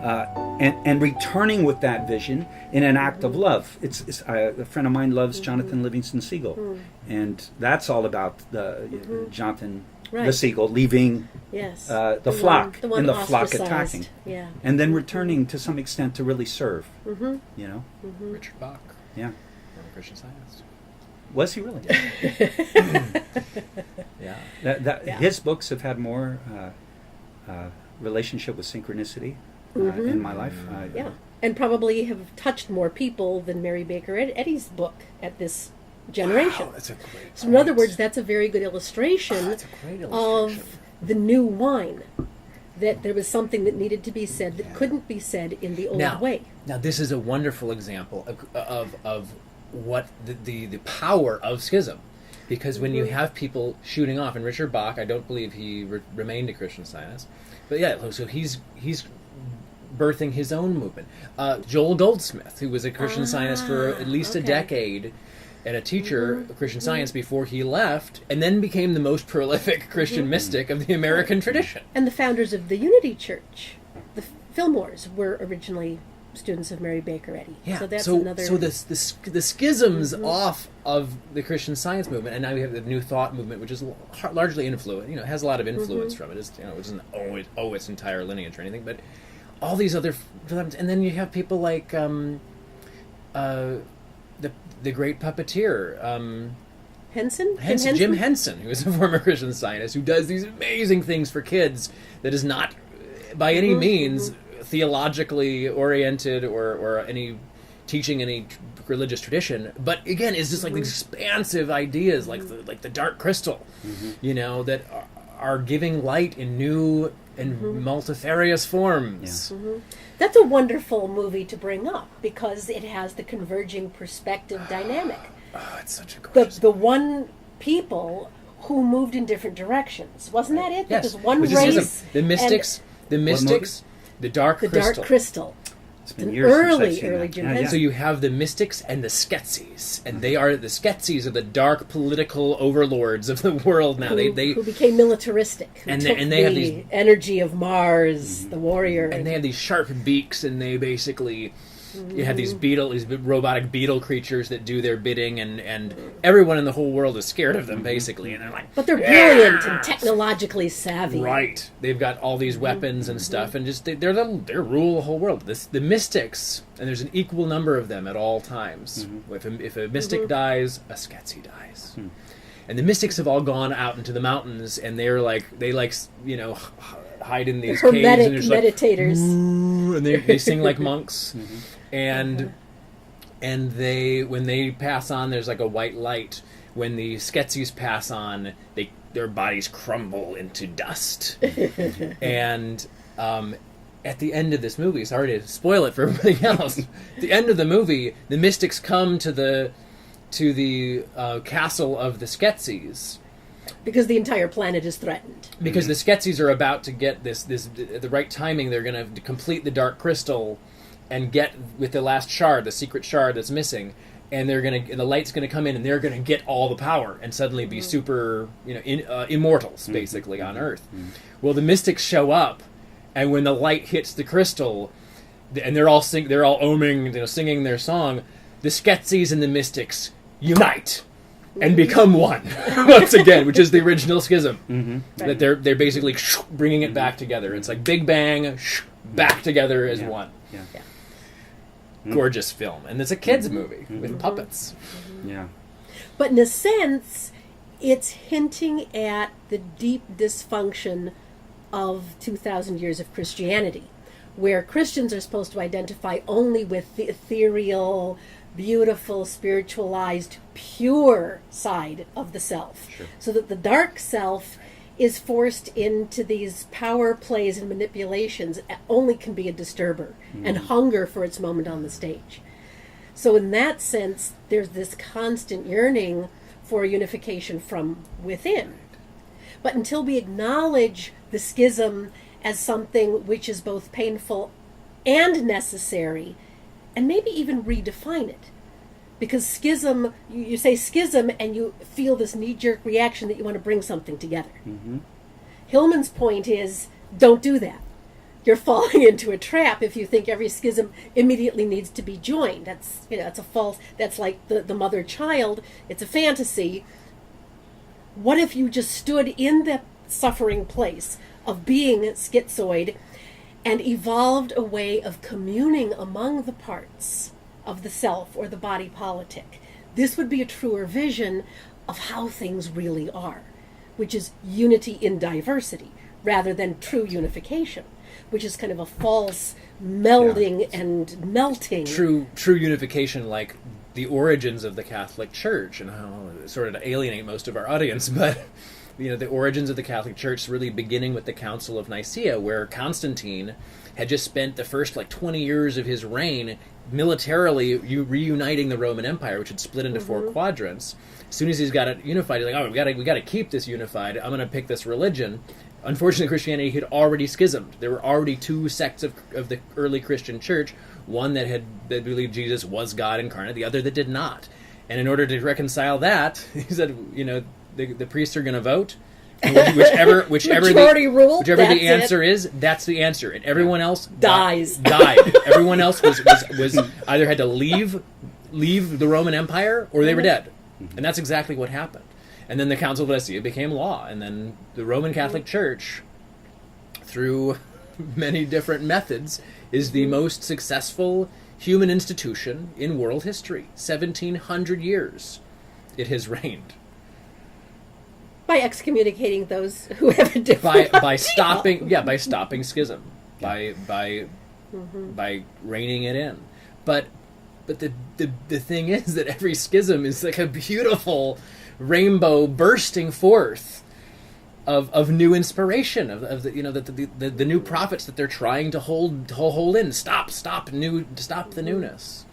and returning with that vision in an act of love. It's a friend of mine loves Jonathan Livingston Seagull, and that's all about the Jonathan the seagull leaving the flock one and the flock ostracized. attacking, Yeah. and then returning to some extent to really serve. You know, Richard Bach, yeah, Christian Scientist. Was he really? Yeah. His books have had more relationship with synchronicity in my life. And probably have touched more people than Mary Baker Eddy's book at this generation. Wow, that's a great So in other words, that's a very good illustration, of the new wine. That there was something that needed to be said that couldn't be said in the old way. Now, this is a wonderful example of what the power of schism. Because when you have people shooting off, and Richard Bach, I don't believe he remained a Christian Scientist, but so he's birthing his own movement. Joel Goldsmith, who was a Christian Scientist for at least a decade, and a teacher of Christian Science before he left, and then became the most prolific Christian mystic of the American tradition. And the founders of the Unity Church, the Fillmores, were originally students of Mary Baker Eddy. Yeah. So that's another... So the schisms off of the Christian Science movement, and now we have the New Thought movement, which is largely influenced. Has a lot of influence from it. It doesn't owe its entire lineage or anything, but all these other, and then you have people like the great puppeteer, Jim Henson, who is a former Christian Scientist, who does these amazing things for kids that is not by any means theologically oriented or any teaching any religious tradition, but again is just like these expansive ideas like the dark crystal, that are giving light in new and multifarious forms. That's a wonderful movie to bring up because it has the converging perspective dynamic. Oh, it's such a gorgeous the one people who moved in different directions. Wasn't that it? Yes. There was one race. The mystics, the dark crystal. It's been years since I've seen early that. Jim Henson. So you have the mystics and the Skeksis, and the Skeksis are the dark political overlords of the world now. Who became militaristic, and took they have the these energy of Mars, the warrior. And they have these sharp beaks, and they basically... You have these robotic beetle creatures that do their bidding, and everyone in the whole world is scared of them, basically. And they're like... But they're brilliant and technologically savvy. Right. They've got all these weapons and stuff, and just they rule the whole world. The mystics, and there's an equal number of them at all times. If a mystic dies, a Skeksis dies. And the mystics have all gone out into the mountains, and they hide in these caves. Hermetic And meditators. And they sing like monks. And they, when they pass on, there's like a white light. When the Skeksis pass on, their bodies crumble into dust. And at the end of this movie, sorry to spoil it for everybody else, at the end of the movie, the mystics come to the castle of the Skeksis. Because the entire planet is threatened. Because the Skeksis are about to get this at the right timing. They're going to complete the dark crystal and get with the last shard, the secret shard that's missing, and the light's going to come in, and they're going to get all the power and suddenly be super, immortals basically on Earth. Well, the mystics show up, and when the light hits the crystal, and they're all oming, singing their song, the Skeksis and the mystics unite and become one once again, which is the original schism. That they're basically bringing it back together. It's like Big Bang, back together as one. Yeah. Gorgeous film, and it's a kids movie with puppets. But in a sense, it's hinting at the deep dysfunction of 2,000 years of Christianity, where Christians are supposed to identify only with the ethereal, beautiful, spiritualized, pure side of the self. So that the dark self is forced into these power plays and manipulations, only can be a disturber and hunger for its moment on the stage. So in that sense, there's this constant yearning for unification from within. But until we acknowledge the schism as something which is both painful and necessary, and maybe even redefine it. Because schism, you say schism and you feel this knee-jerk reaction that you want to bring something together. Hillman's point is, don't do that. you're falling into a trap if you think every schism immediately needs to be joined. That's that's a false. That's like the mother child. It's a fantasy. What if you just stood in the suffering place of being schizoid and evolved a way of communing among the parts of the self or the body politic? This would be a truer vision of how things really are, which is unity in diversity rather than true unification, which is kind of a false melding and melting. True unification, like the origins of the Catholic Church, and how sort of to alienate most of our audience, but the origins of the Catholic Church really beginning with the Council of Nicaea, where Constantine had just spent the first 20 years of his reign militarily reuniting the Roman Empire, which had split into four quadrants. As soon as he's got it unified, he's like, oh, we got to keep this unified. I'm going to pick this religion. Unfortunately, Christianity had already schismed. There were already two sects of the early Christian church, one that believed Jesus was God incarnate, the other that did not. And in order to reconcile that, he said, the priests are going to vote. Whichever Majority rule, whichever the answer is, that's the answer, and everyone else died. Everyone else was either had to leave the Roman Empire or they were dead, and that's exactly what happened. And then the Council of Nicaea became law, and then the Roman Catholic Church, through many different methods, is the most successful human institution in world history. 1,700 years it has reigned. By excommunicating those who have a different by stopping schism, by reining it in. But the thing is that every schism is like a beautiful rainbow bursting forth of new inspiration, of the new prophets that they're trying to hold in. Stop the newness.